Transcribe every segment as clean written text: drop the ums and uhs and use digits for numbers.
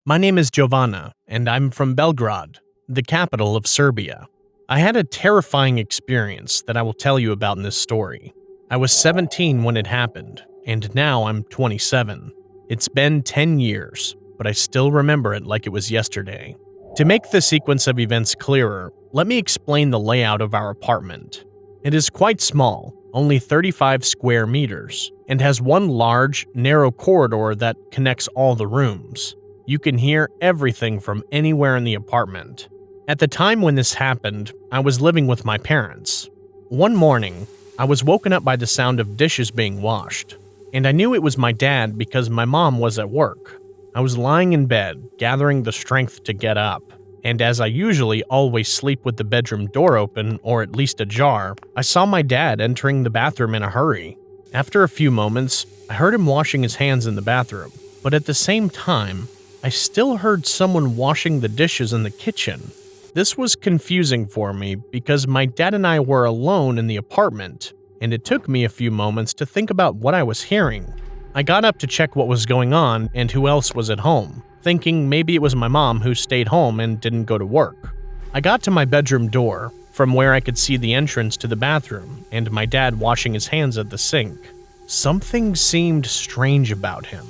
My name is Jovana, and I'm from Belgrade, the capital of Serbia. I had a terrifying experience that I will tell you about in this story. I was 17 when it happened, and now I'm 27. It's been 10 years, but I still remember it like it was yesterday. To make the sequence of events clearer, let me explain the layout of our apartment. It is quite small, only 35 square meters, and has one large, narrow corridor that connects all the rooms. You can hear everything from anywhere in the apartment. At the time when this happened, I was living with my parents. One morning, I was woken up by the sound of dishes being washed, and I knew it was my dad because my mom was at work. I was lying in bed, gathering the strength to get up, and as I usually always sleep with the bedroom door open or at least ajar, I saw my dad entering the bathroom in a hurry. After a few moments, I heard him washing his hands in the bathroom, but at the same time, I still heard someone washing the dishes in the kitchen. This was confusing for me because my dad and I were alone in the apartment, and it took me a few moments to think about what I was hearing. I got up to check what was going on and who else was at home, thinking maybe it was my mom who stayed home and didn't go to work. I got to my bedroom door, from where I could see the entrance to the bathroom and my dad washing his hands at the sink. Something seemed strange about him.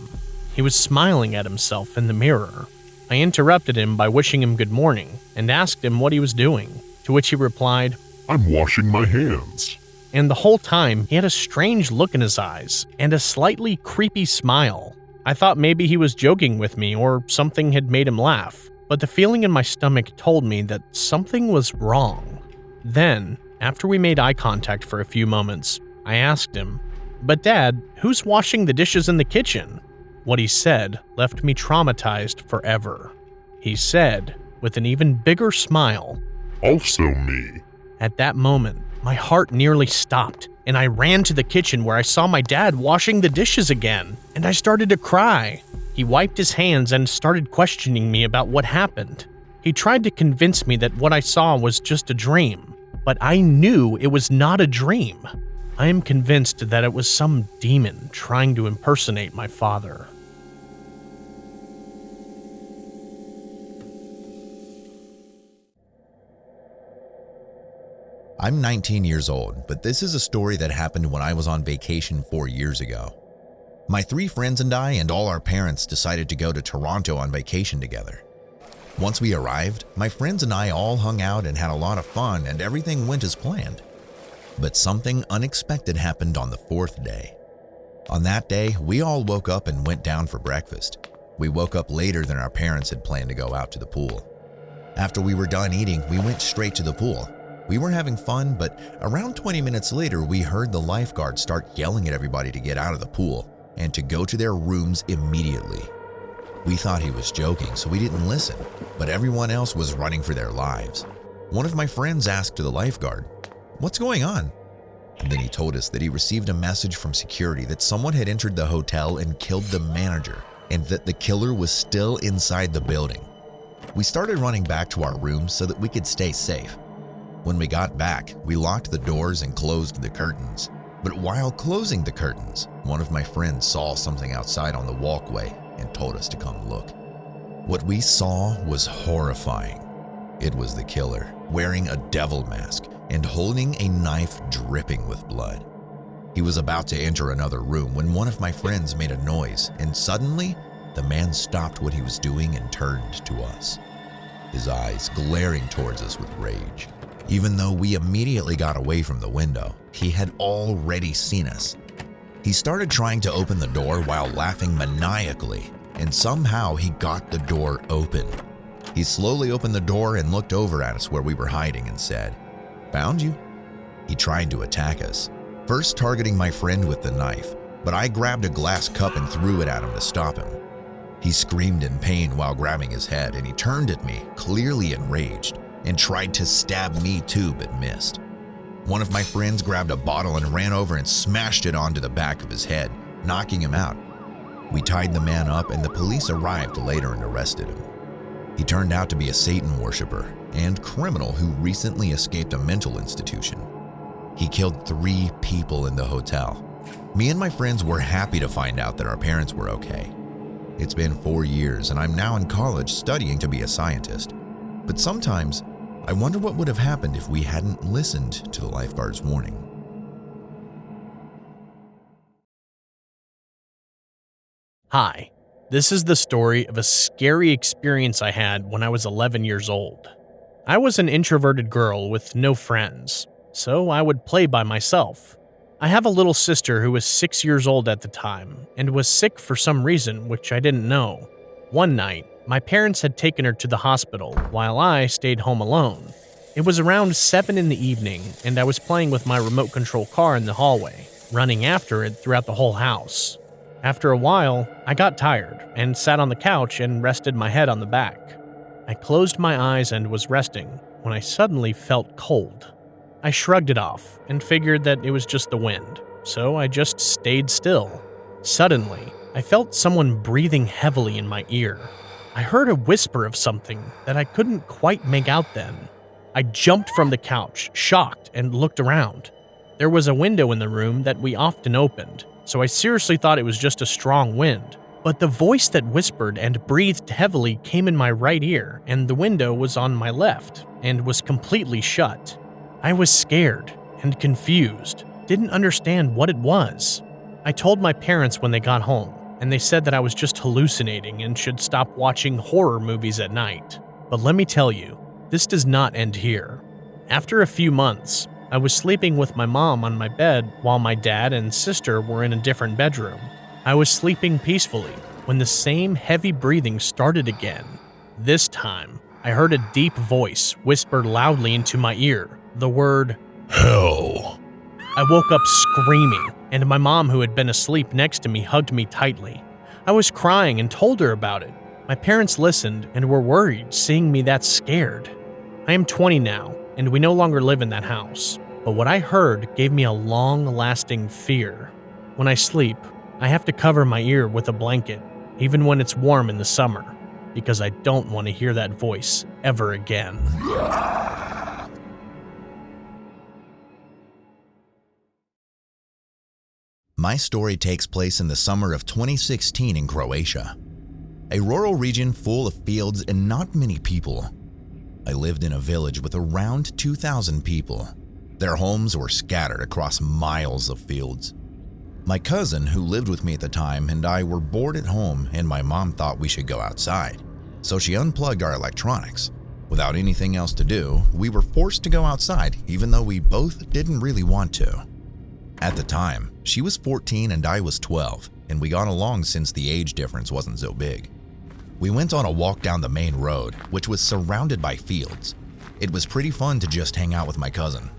He was smiling at himself in the mirror. I interrupted him by wishing him good morning and asked him what he was doing, to which he replied, "I'm washing my hands." And the whole time, he had a strange look in his eyes and a slightly creepy smile. I thought maybe he was joking with me or something had made him laugh, but the feeling in my stomach told me that something was wrong. Then, after we made eye contact for a few moments, I asked him, "But Dad, who's washing the dishes in the kitchen?" What he said left me traumatized forever. He said, with an even bigger smile, "Also me." At that moment, my heart nearly stopped, and I ran to the kitchen where I saw my dad washing the dishes again, and I started to cry. He wiped his hands and started questioning me about what happened. He tried to convince me that what I saw was just a dream, but I knew it was not a dream. I am convinced that it was some demon trying to impersonate my father. I'm 19 years old, but this is a story that happened when I was on vacation 4 years ago. My 3 friends and I and all our parents decided to go to Toronto on vacation together. Once we arrived, my friends and I all hung out and had a lot of fun and everything went as planned. But something unexpected happened on the 4th day. On that day, we all woke up and went down for breakfast. We woke up later than our parents had planned to go out to the pool. After we were done eating, we went straight to the pool. We were having fun, but around 20 minutes later, we heard the lifeguard start yelling at everybody to get out of the pool and to go to their rooms immediately. We thought he was joking, so we didn't listen, but everyone else was running for their lives. One of my friends asked the lifeguard, "What's going on?" And then he told us that he received a message from security that someone had entered the hotel and killed the manager, and that the killer was still inside the building. We started running back to our rooms so that we could stay safe. When we got back, we locked the doors and closed the curtains. But while closing the curtains, one of my friends saw something outside on the walkway and told us to come look. What we saw was horrifying. It was the killer, wearing a devil mask and holding a knife dripping with blood. He was about to enter another room when one of my friends made a noise, and suddenly, the man stopped what he was doing and turned to us, his eyes glaring towards us with rage. Even though we immediately got away from the window, he had already seen us. He started trying to open the door while laughing maniacally, and somehow he got the door open. He slowly opened the door and looked over at us where we were hiding and said, "Found you." He tried to attack us, first targeting my friend with the knife, but I grabbed a glass cup and threw it at him to stop him. He screamed in pain while grabbing his head, and he turned at me, clearly enraged, and tried to stab me too, but missed. One of my friends grabbed a bottle and ran over and smashed it onto the back of his head, knocking him out. We tied the man up and the police arrived later and arrested him. He turned out to be a Satan worshiper and criminal who recently escaped a mental institution. He killed 3 people in the hotel. Me and my friends were happy to find out that our parents were okay. It's been 4 years and I'm now in college studying to be a scientist. But sometimes, I wonder what would have happened if we hadn't listened to the lifeguard's warning. Hi, this is the story of a scary experience I had when I was 11 years old. I was an introverted girl with no friends, so I would play by myself. I have a little sister who was 6 years old at the time and was sick for some reason which I didn't know. One night, my parents had taken her to the hospital while I stayed home alone. It was around 7 in the evening and I was playing with my remote control car in the hallway, running after it throughout the whole house. After a while, I got tired and sat on the couch and rested my head on the back. I closed my eyes and was resting when I suddenly felt cold. I shrugged it off and figured that it was just the wind, so I just stayed still. Suddenly, I felt someone breathing heavily in my ear. I heard a whisper of something that I couldn't quite make out then. I jumped from the couch, shocked, and looked around. There was a window in the room that we often opened, so I seriously thought it was just a strong wind. But the voice that whispered and breathed heavily came in my right ear, and the window was on my left and was completely shut. I was scared and confused, didn't understand what it was. I told my parents when they got home, and they said that I was just hallucinating and should stop watching horror movies at night. But let me tell you, this does not end here. After a few months, I was sleeping with my mom on my bed while my dad and sister were in a different bedroom. I was sleeping peacefully when the same heavy breathing started again. This time, I heard a deep voice whisper loudly into my ear the word, Hell. I woke up screaming, and my mom, who had been asleep next to me, hugged me tightly. I was crying and told her about it. My parents listened and were worried, seeing me that scared. I am 20 now, and we no longer live in that house. But what I heard gave me a long-lasting fear. When I sleep, I have to cover my ear with a blanket, even when it's warm in the summer, because I don't want to hear that voice ever again. My story takes place in the summer of 2016 in Croatia, a rural region full of fields and not many people. I lived in a village with around 2,000 people. Their homes were scattered across miles of fields. My cousin, who lived with me at the time, and I were bored at home, and my mom thought we should go outside. So she unplugged our electronics. Without anything else to do, we were forced to go outside, even though we both didn't really want to. At the time, she was 14 and I was 12, and we got along since the age difference wasn't so big. We went on a walk down the main road, which was surrounded by fields. It was pretty fun to just hang out with my cousin.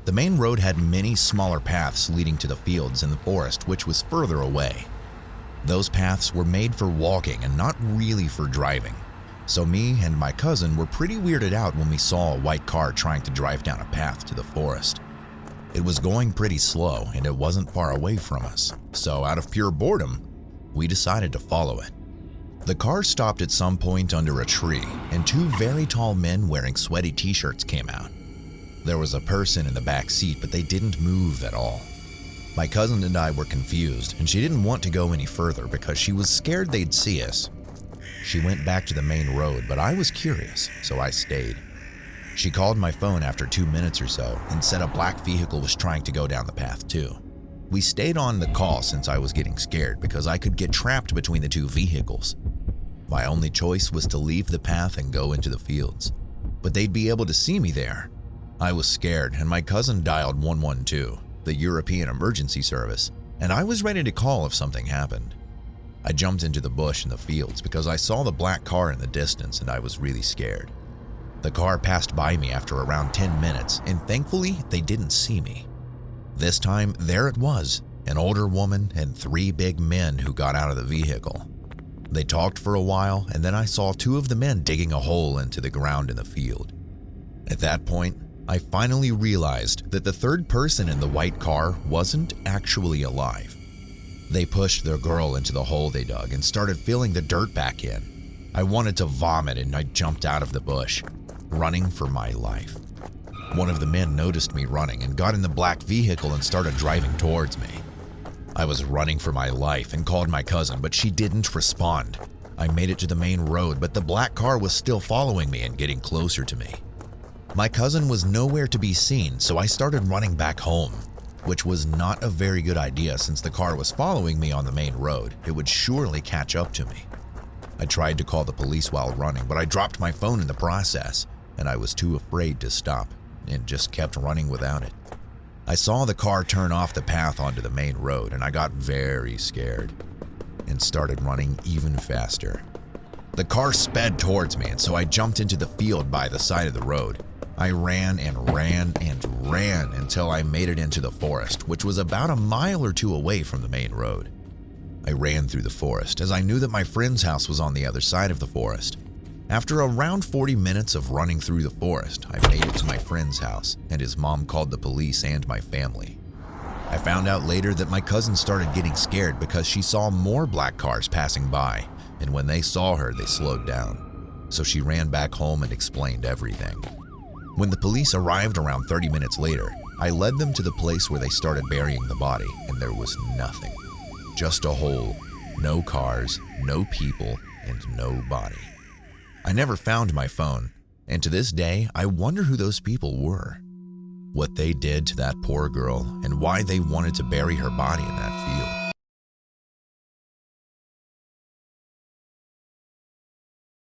The main road had many smaller paths leading to the fields and the forest, which was further away. Those paths were made for walking and not really for driving. So me and my cousin were pretty weirded out when we saw a white car trying to drive down a path to the forest. It was going pretty slow and it wasn't far away from us, so out of pure boredom, we decided to follow it. The car stopped at some point under a tree, and two very tall men wearing sweaty t-shirts came out. There was a person in the back seat, but they didn't move at all. My cousin and I were confused, and she didn't want to go any further because she was scared they'd see us. She went back to the main road, but I was curious, so I stayed. She called my phone after 2 minutes or so and said a black vehicle was trying to go down the path too. We stayed on the call since I was getting scared because I could get trapped between the two vehicles. My only choice was to leave the path and go into the fields, but they'd be able to see me there. I was scared and my cousin dialed 112, the European emergency service, and I was ready to call if something happened. I jumped into the bush in the fields because I saw the black car in the distance and I was really scared. The car passed by me after around 10 minutes, and thankfully they didn't see me. This time, there it was, an older woman and 3 big men who got out of the vehicle. They talked for a while, and then I saw 2 of the men digging a hole into the ground in the field. At that point, I finally realized that the third person in the white car wasn't actually alive. They pushed their girl into the hole they dug and started filling the dirt back in. I wanted to vomit and I jumped out of the bush, running for my life. One of the men noticed me running and got in the black vehicle and started driving towards me. I was running for my life and called my cousin, but she didn't respond. I made it to the main road, but the black car was still following me and getting closer to me. My cousin was nowhere to be seen, so I started running back home, which was not a very good idea since the car was following me on the main road. It would surely catch up to me. I tried to call the police while running, but I dropped my phone in the process, and I was too afraid to stop and just kept running without it. I saw the car turn off the path onto the main road, and I got very scared and started running even faster. The car sped towards me, and so I jumped into the field by the side of the road. I ran and ran and ran until I made it into the forest, which was about a mile or two away from the main road. I ran through the forest as I knew that my friend's house was on the other side of the forest. After around 40 minutes of running through the forest, I made it to my friend's house, and his mom called the police and my family. I found out later that my cousin started getting scared because she saw more black cars passing by, and when they saw her, they slowed down. So she ran back home and explained everything. When the police arrived around 30 minutes later, I led them to the place where they started burying the body, and there was nothing. Just a hole, no cars, no people, and no body. I never found my phone, and to this day, I wonder who those people were, what they did to that poor girl, and why they wanted to bury her body in that field.